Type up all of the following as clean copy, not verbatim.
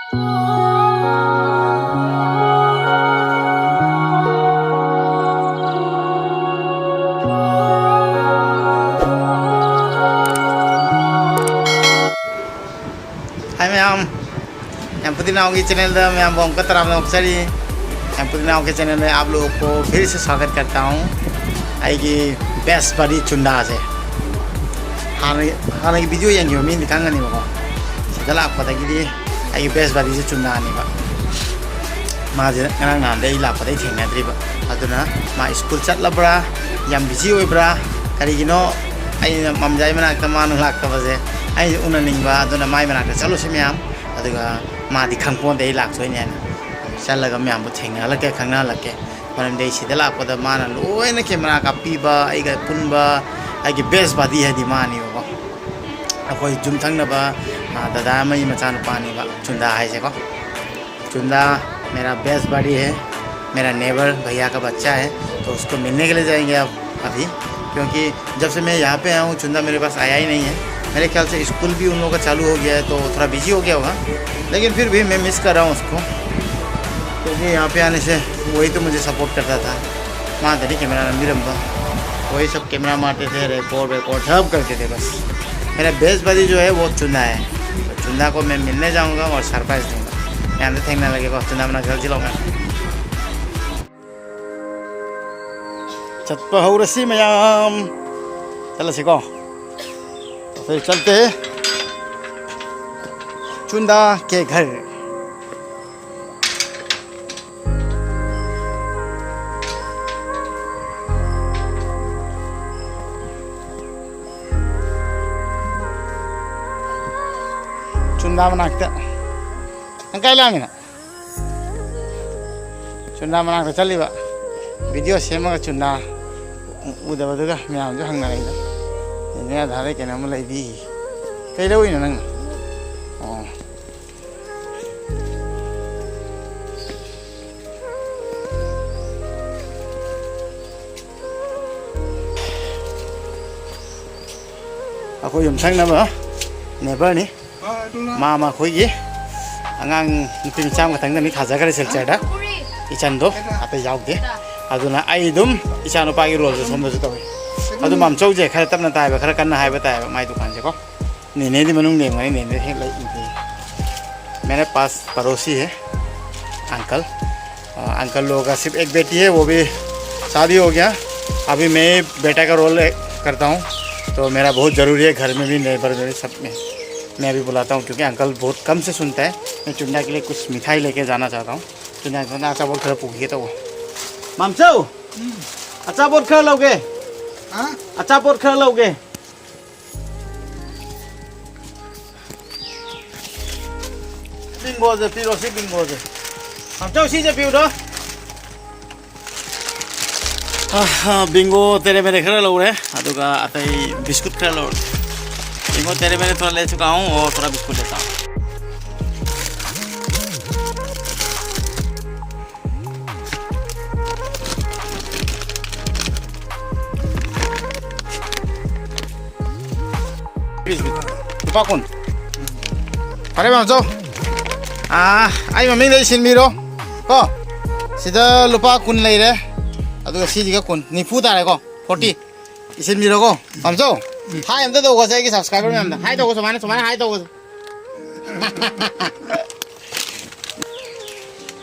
Hi ma'am, M पुदीनाओं की channel में ma'am Baum का तरह नौकरी एम पुदीनाओं के चैनल में आप लोगों को फिर से स्वागत करता हूँ। आएगी बेस्ट बड़ी चुंदा से हाँ की वीडियो यंगी हो मीन दिखांगा नहीं बाबा सीधा लाप पता कि आएगी बेस्ट बड़ी से चुंदा नहीं बा माजे नंग नाम दे लाप पता ही थे नहीं बा अदुना माँ स्कूल चट लबरा यम बिजी हुई बरा करी गिनो आई ममजाई में नाकता मानो लाकता बजे आई उन्हें नहीं बा अदुना माई में नाकता चलो से मैम अदुगा माँ दिखांग पों दे लाक सोई नहीं चल लगा मैम वो ठेंगा लगे खंगना लगे मरम दे सीधे लाप पता माना लोए न कैमरा का पीबा आई का पुनबा आई की बेस्ट बादी है दिमानी होगा अकोई जुम थंग नबा दादा मई मचान पानी बा चुंदा है से को चुंदा मेरा बेस्ट बड़ी है, मेरा नेबर भैया का बच्चा है, तो उसको मिलने के लिए जाएंगे अब अभी, क्योंकि जब से मैं यहाँ पे आया हूँ चुंदा मेरे पास आया ही नहीं है। मेरे ख्याल से स्कूल भी उन लोगों का चालू हो गया है तो थोड़ा बिजी हो गया होगा, लेकिन फिर भी मैं मिस कर रहा हूँ उसको, क्योंकि यहाँ पे आने से वही तो मुझे सपोर्ट करता था। माँ तरी कैमरा मिरम्बा वही सब कैमरा मारते थे, रिकॉर्ड सब करते थे। बस मेरा बेस्ट बड़ी जो है वो चुंदा है, तो चुंदा को मैं मिलने जाऊँगा और सरप्राइज़ दूँगा। यहाँ से थैंक लगेगा चुंदा अपना घर चिलाऊंगा चत हो रसी मैम चल सिको तो फिर चलते हैं चुंदा के घर। चुंदा बनाते अंकल चुना मना चली वीडियो सेम चुना उदबदुगा मैम जो हंगना लेना धारे क्या लेदी कई लवना नंग अखोई युमथंगनब नेबरनी मामा खोई आंगांग नुपी मचा खतंगनी थाजाखरे सेलचरदा इचानदो आते यावदे अदुना आई दुम इचा नुपागी रोल सोमदसु तवे अदु मामचौजे खरा तपना तायबा खरा कन्ना हायबा तायबा माई दुकान से को नेने दी मनुंग नेमने नेने हे लाई इदे मेरे पास पड़ोसी है अंकल। अंकल लोगों का सिर्फ एक बेटी है, वो भी शादी हो गया। अभी मैं बेटा का रोल करता हूँ, तो मेरा बहुत ज़रूरी है घर में भी नेबर में सब में मैं भी बुलाता हूँ, क्योंकि अंकल बहुत कम से सुनता है। मैं चुंदा के लिए कुछ मिठाई लेके जाना चाहता हूँ। चुंदा अच्छा बहुत खराब पूछिए तो वो मामचो अच्छा बहुत खराब लोगे अच्छा बहुत खराब लोगे बिंगो जे पिरो से बिंगो जे मामचो सी जे पिरो बिंगो तेरे मेरे खराब लोग रहे अदुगा अतई बिस्कुट खराब लोग बिंगो तेरे मेरे थोड़ा ले चुका हूँ और थोड़ा बिस्कुट लेता हूँ। lupa kun pare bang jo ai maming dei sin miro ko sida lupa kun lei re adu si ji ga kun ni fu ta re ko 40 isin miro ko bang jo hai am da do ko sai ki subscriber me am da hai do ko samane hai do ko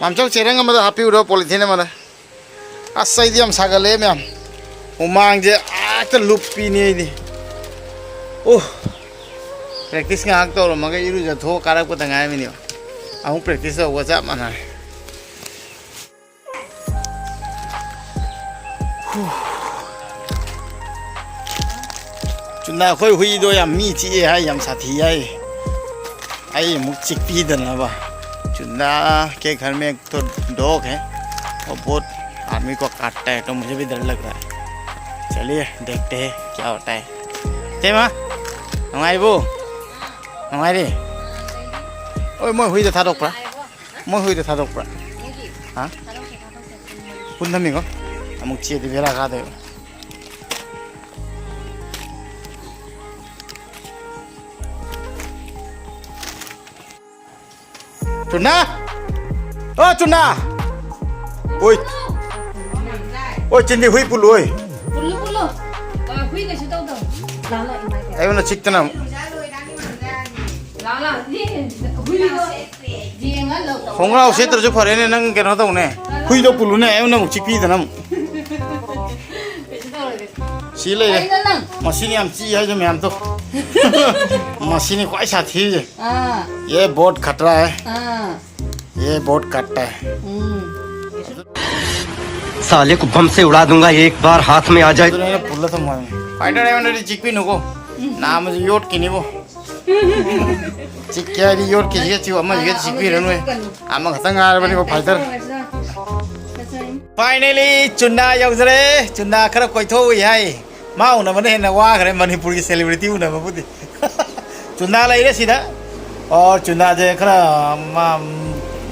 bang jo cherang am da happy uro polythene mana asai di am sagale me am umang je ta lupi ni di oh practice nga ak to maga iru ja tho karak pata ngai mi ni ahung practice ho cha mana chuna khoi hui do yam mi chi hai yam sathi hai ai muk chik pi dan ba चुंदा के घर में एक तो dog है और बहुत आदमी को काटता है, तो मुझे भी डर लग रहा है। चलिए देखते हैं क्या होता है। ते माँ हमारी वो हमारी ओए मैं हुई तो था डॉक्टर मैं हुई तो था डॉक्टर हाँ पुन्नमी को अमुक चीज़ दिवेला खा दे चुन्ना ओ चुन्ना ओए ओए चिंदी हुई पुल ओए पुल्लू हुई कैसे तो लाला इमाय आई वाला चिकना लाला ये हुई जी enggak lo Hongrao se terus fare ne nang kena tau ne hui do pulu ne ai na mu chipi da nam si le machine am chi hai jo ma'am तो मशीन कोई साथी है ये बहुत खतरा है ये बहुत कट्टा है साले को बम से उड़ा दूंगा एक बार हाथ में आ जाए तो ने पुल्ला तो मोय फाइटर एवन रे चिकपी नको नाम योट किनी बो चिक्या री योट की जे चिव अमा जे चिकपी रनु अमा खतंग आर बनी को फाइटर फाइनली चुन्ना यौजरे चुन्ना खरा कोइथो है मा उना मने हेना वा खरे मणिपुर की सेलिब्रिटी उना बबुदी चुन्ना लाइरे सिदा और चुन्ना जे खरा मा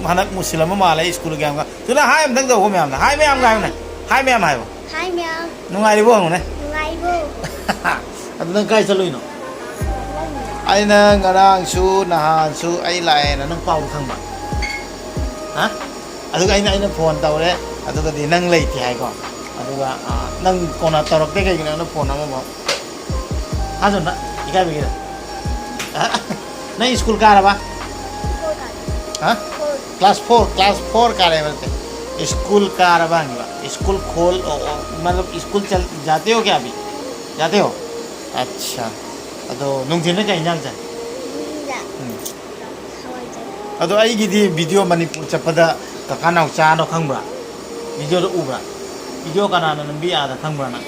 हनक मुस्लिम माले स्कूल गेम का चुन्ना हाय हमदंग दो मैम ना हाय मैम गाय ना हाय मैम हाय बो Hai Mel, नुंगाइबो हंगने nungai bu. अदु नंग काय चलुइनो आइना ngaraang su nahan su ai lai na nang pau khangba ha adu aina phone tawre adu ga di nang lei ti hai ko adu ga nang kona torok te kai na phone ama ba ha jonna ikai bi ha nang school ka ra ba ha class 4 का रहे बोलते school का रबांगा school खोल मतलब school चल जाते हो क्या अभी जाते हो अच्छा तो नुंगथिन ने कहीं जांग अदो आई गिदी वीडियो मणिपुर चपदा कका नाउ चा नो खंगब्रा वीडियो दो उब्रा वीडियो काना नंबी आदा खंगब्रा ना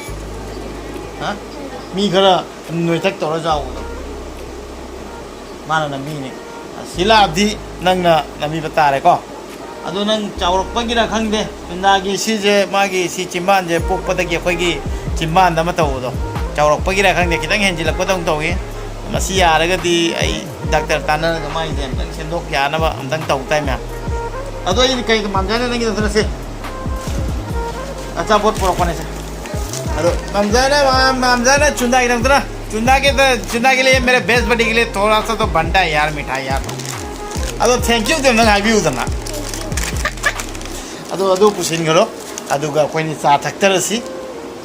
हा मी खरा नोइथक तोरा जाओ माना नंबी ने सिला अब्दी नंगना नंबी बता रे को अदो नंग चावरपगिरा खंगदे चुन्नागी सिजे मागी सि चिमान जे पोकपदगी अखोगी चिमान दमा तवदो चावरपगिरा खंगदे खितंग हेंजिलकपदंग तवगे मसी यारगदी आई डॉक्टर ताना माई दे अंतंग सेंदोक यानबा अंतंग तव ताइ म्या अदो इ कई मामजाने नंगी दसरसे अच्छा बहुत पुरकने से अदो मामजाने चुन्नागी दंगतरा चुन्ना के लिए मेरे बेस्ट बडी के लिए थोड़ा सा तो बनता है यार मिठाई यार अदो थैंक यू तो नंग हाइबी उदना अदो पुसिन गरो अदुगा कोइनी चा थक्तरसी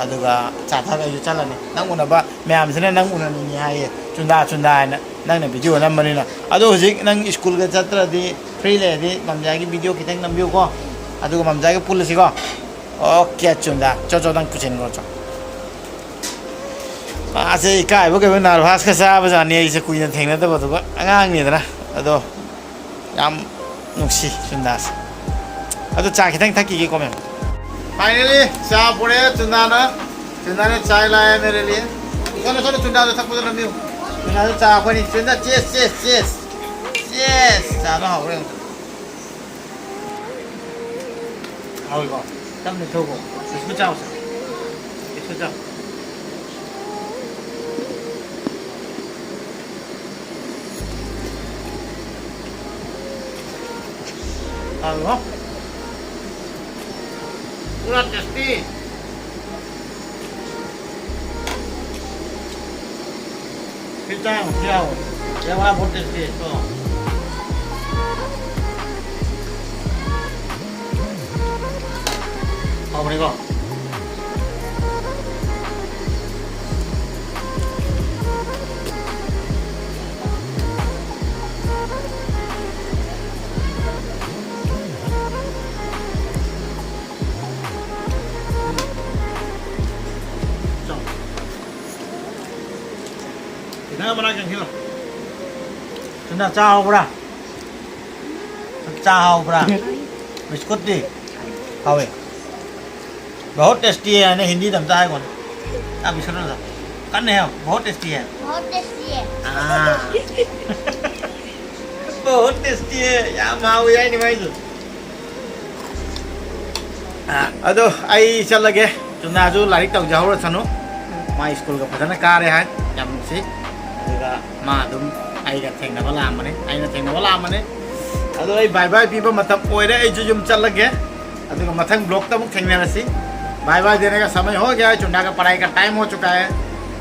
अदुगा चा थागा यु चलाने नंग उनबा मैम सिने नंग उननी हाय चुन्दा ना नंग वीडियो नंबरना अदो हुजिक नंग स्कूल का छात्रदी फ्री लेदी ममजागी वीडियो खितंग नंबियो को अदुगा ममजागी पुलिस को ओके चुन्दा चो नंग पुसिन गरो चो आसे इकाइबो के नर्वस का साब जानी इसे कुइना थेंगनदबो दुगा अंगांगनिदना अदो याम नुक्सी चुन्दास अदो चा खितंग थकी के कोमे फाइनली चा पुरे चुन्दाने चाय लाया मेरे लिए सोनो चुन्दा तो थकपो नमियो चुन्दा चा पनि चुन्दा चेस चा न हाउ रे हाउ गो तमने थोगो इसको चाओ Halo. Urat टेस्टी पिज्जा ये वाला बहुत टेस्टी है तो अब देखो कितना बना के खिलो चुन्ना चाहो बड़ा बिस्कुट दी खावे बहुत टेस्टी है ने हिंदी दमता है कौन आप बिस्कुट ना करने हैं बहुत टेस्टी है बहुत tasty है. बहुत टेस्टी है यार माऊ यार नहीं भाई अदो आई चल लगे चुन्ना जो लाइक तक जाओ रचनो माँ स्कूल का पता ना कार है जब से मा दुम आइगा थेंगनबा लामने आइना थेंगनबा लामने अदो आई बाय बाय पीबा मतलब ओइरे आई जो जुम चल लगे अदो मथंग ब्लॉक तक थेंगनरसी बाय बाय देने का समय हो गया है चुन्ना का पढ़ाई का टाइम हो चुका है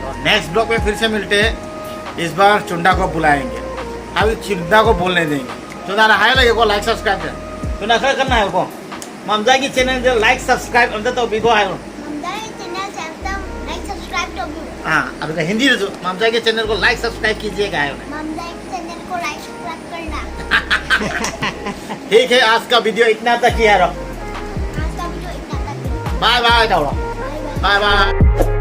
और नेक्स्ट ब्लॉक में फिर से मिलते हैं इस बार चुन्ना को बुलाएंगे अभी चुन्ना को बोलने देंगे चुनाना हाय लगे को लाइक सब्सक्राइब कर चुना खर करना है को ममजा की चैनल जो लाइक सब्सक्राइब अंदर तो भी को है ममता के चैनल से एकदम लाइक सब्सक्राइब तो भी हां अब हिंदी में जो ममजा के चैनल को लाइक सब्सक्राइब कीजिएगा है ममता के चैनल को लाइक सब्सक्राइब करना ठीक है आज का वीडियो इतना तक ही है आज का वीडियो इतना तक bye bye bye bye bye bye